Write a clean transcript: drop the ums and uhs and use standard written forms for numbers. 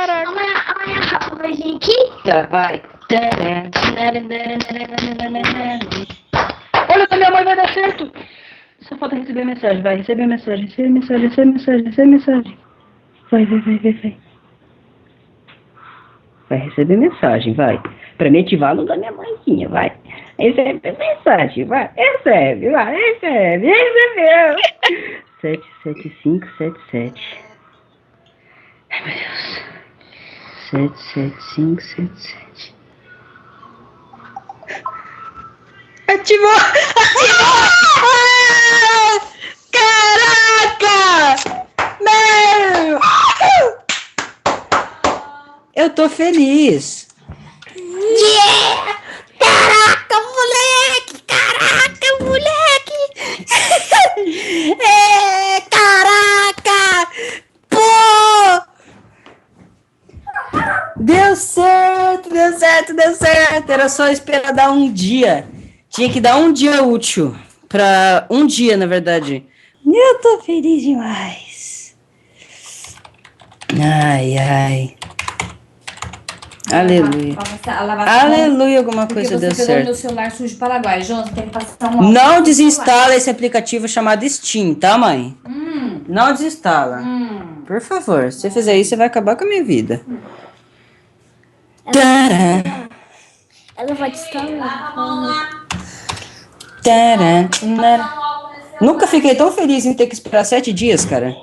Caraca. Amanhã vai vir aqui? Tá, vai. Olha, da minha mãe vai dar certo. Só falta receber mensagem, vai. Receber mensagem, receber mensagem, receber mensagem, receber mensagem. Vai. Vai receber mensagem, vai. Pra me ativar no da minha mãezinha, vai. Recebe mensagem, vai. Recebeu. Recebeu. 77577. Ai, meu Deus. 77577. Ativou! Caraca! Meu! Eu tô feliz. Yeah! Caraca, moleque! É, caraca! Pô! Deu certo. Era só esperar dar um dia. Tinha que dar um dia útil. Pra um dia, na verdade. Eu tô feliz demais. Ai. Aleluia. Aleluia, alguma coisa deu Você pegou certo. meu celular sujo Paraguai. João, você tem que passar um álcool Não no desinstala esse aplicativo chamado Steam, tá, mãe? Não desinstala. Por favor, se você fizer isso, você vai acabar com a minha vida. Tará, Ela vai te instalar. tará. Nunca fiquei tão feliz em ter que esperar 7 dias, cara.